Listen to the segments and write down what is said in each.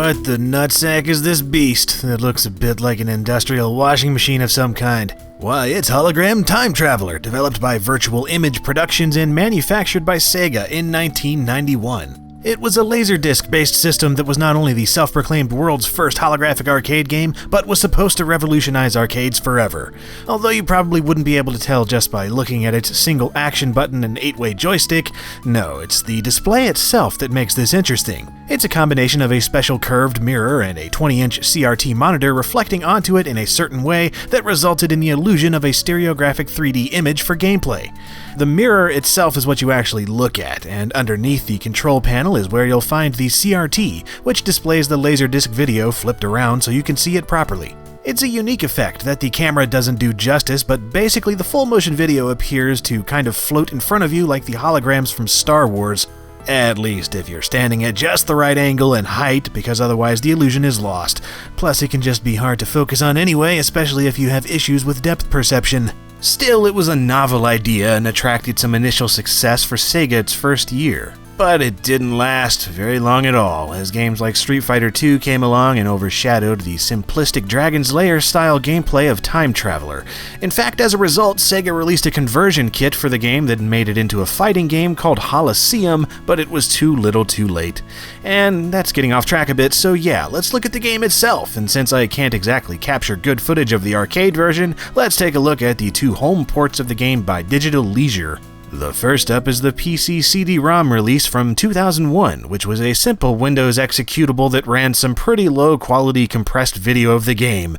What the nutsack is this beast that looks a bit like an industrial washing machine of some kind? Why, it's Hologram Time Traveler, developed by Virtual Image Productions and manufactured by Sega in 1991. It was a Laserdisc-based system that was not only the self-proclaimed world's first holographic arcade game, but was supposed to revolutionize arcades forever. Although you probably wouldn't be able to tell just by looking at its single action button and 8-way joystick, no, it's the display itself that makes this interesting. It's a combination of a special curved mirror and a 20-inch CRT monitor reflecting onto it in a certain way that resulted in the illusion of a stereographic 3D image for gameplay. The mirror itself is what you actually look at, and underneath the control panel is where you'll find the CRT, which displays the Laserdisc video flipped around so you can see it properly. It's a unique effect that the camera doesn't do justice, but basically the full motion video appears to kind of float in front of you like the holograms from Star Wars. At least if you're standing at just the right angle and height, because otherwise the illusion is lost. Plus it can just be hard to focus on anyway, especially if you have issues with depth perception. Still, it was a novel idea and attracted some initial success for Sega its first year. But it didn't last very long at all, as games like Street Fighter II came along and overshadowed the simplistic Dragon's Lair style gameplay of Time Traveler. In fact, as a result, Sega released a conversion kit for the game that made it into a fighting game called Holosseum, but it was too little too late. And that's getting off track a bit, so yeah, let's look at the game itself, and since I can't exactly capture good footage of the arcade version, let's take a look at the two home ports of the game by Digital Leisure. The first up is the PC CD-ROM release from 2001, which was a simple Windows executable that ran some pretty low-quality compressed video of the game.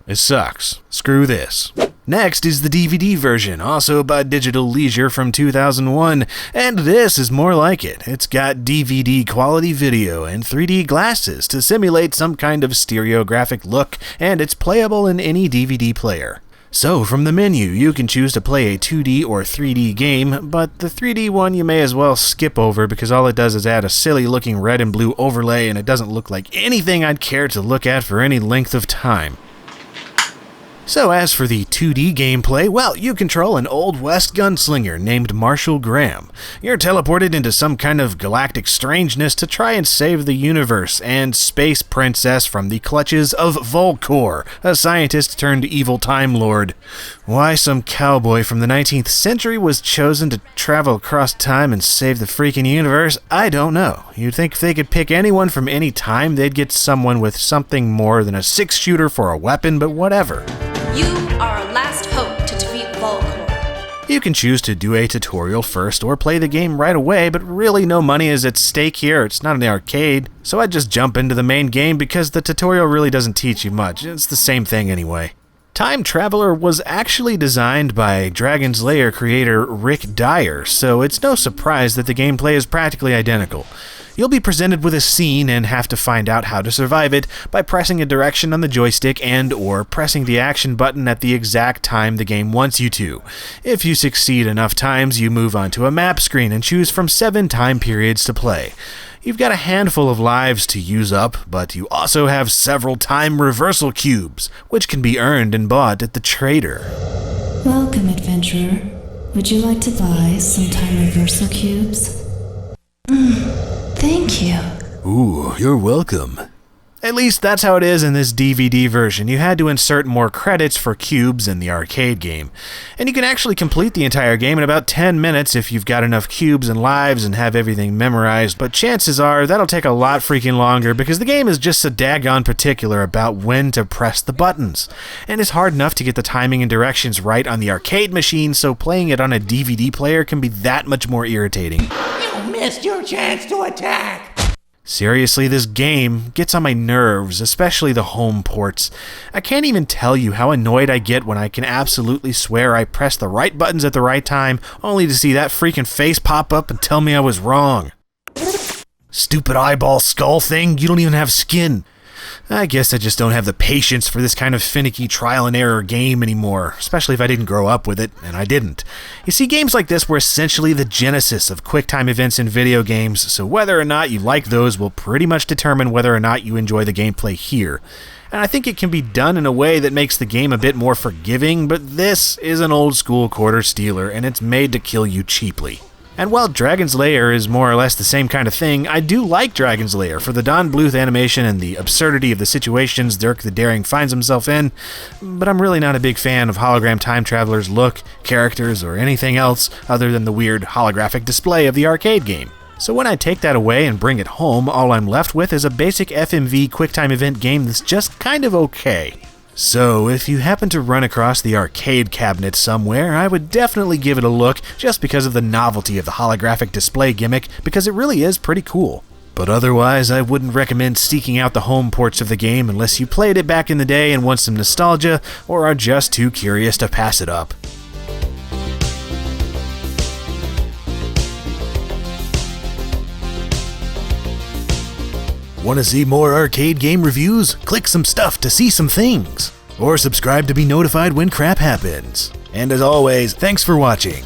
It sucks. Screw this. Next is the DVD version, also by Digital Leisure from 2001, and this is more like it. It's got DVD quality video and 3D glasses to simulate some kind of stereographic look, and it's playable in any DVD player. So, from the menu, you can choose to play a 2D or 3D game, but the 3D one you may as well skip over because all it does is add a silly-looking red and blue overlay and it doesn't look like anything I'd care to look at for any length of time. So as for the 2D gameplay, well, you control an Old West gunslinger named Marshall Graham. You're teleported into some kind of galactic strangeness to try and save the universe and Space Princess from the clutches of Volcor, a scientist turned evil Time Lord. Why some cowboy from the 19th century was chosen to travel across time and save the freaking universe, I don't know. You'd think if they could pick anyone from any time, they'd get someone with something more than a 6-shooter for a weapon, but whatever. You are our last hope to defeat Volcor. You can choose to do a tutorial first or play the game right away, but really no money is at stake here. It's not an arcade, so I'd just jump into the main game because the tutorial really doesn't teach you much. It's the same thing anyway. Time Traveler was actually designed by Dragon's Lair creator Rick Dyer, so it's no surprise that the gameplay is practically identical. You'll be presented with a scene and have to find out how to survive it by pressing a direction on the joystick and/or pressing the action button at the exact time the game wants you to. If you succeed enough times, you move on to a map screen and choose from 7 time periods to play. You've got a handful of lives to use up, but you also have several time reversal cubes, which can be earned and bought at the trader. Welcome, adventurer. Would you like to buy some time reversal cubes? Thank you. Ooh, you're welcome. At least that's how it is in this DVD version. You had to insert more credits for cubes in the arcade game. And you can actually complete the entire game in about 10 minutes if you've got enough cubes and lives and have everything memorized, but chances are that'll take a lot freaking longer because the game is just so daggone particular about when to press the buttons. And it's hard enough to get the timing and directions right on the arcade machine, so playing it on a DVD player can be that much more irritating. You missed your chance to attack! Seriously, this game gets on my nerves, especially the home ports. I can't even tell you how annoyed I get when I can absolutely swear I pressed the right buttons at the right time, only to see that freaking face pop up and tell me I was wrong. Stupid eyeball skull thing, you don't even have skin. I guess I just don't have the patience for this kind of finicky trial and error game anymore, especially if I didn't grow up with it, and I didn't. You see, games like this were essentially the genesis of QuickTime events in video games, so whether or not you like those will pretty much determine whether or not you enjoy the gameplay here. And I think it can be done in a way that makes the game a bit more forgiving, but this is an old school quarter stealer, and it's made to kill you cheaply. And while Dragon's Lair is more or less the same kind of thing, I do like Dragon's Lair for the Don Bluth animation and the absurdity of the situations Dirk the Daring finds himself in, but I'm really not a big fan of Hologram Time Traveler's look, characters, or anything else other than the weird holographic display of the arcade game. So when I take that away and bring it home, all I'm left with is a basic FMV QuickTime event game that's just kind of okay. So, if you happen to run across the arcade cabinet somewhere, I would definitely give it a look just because of the novelty of the holographic display gimmick, because it really is pretty cool. But otherwise, I wouldn't recommend seeking out the home ports of the game unless you played it back in the day and want some nostalgia, or are just too curious to pass it up. Want to see more arcade game reviews? Click some stuff to see some things. Or subscribe to be notified when crap happens. And as always, thanks for watching.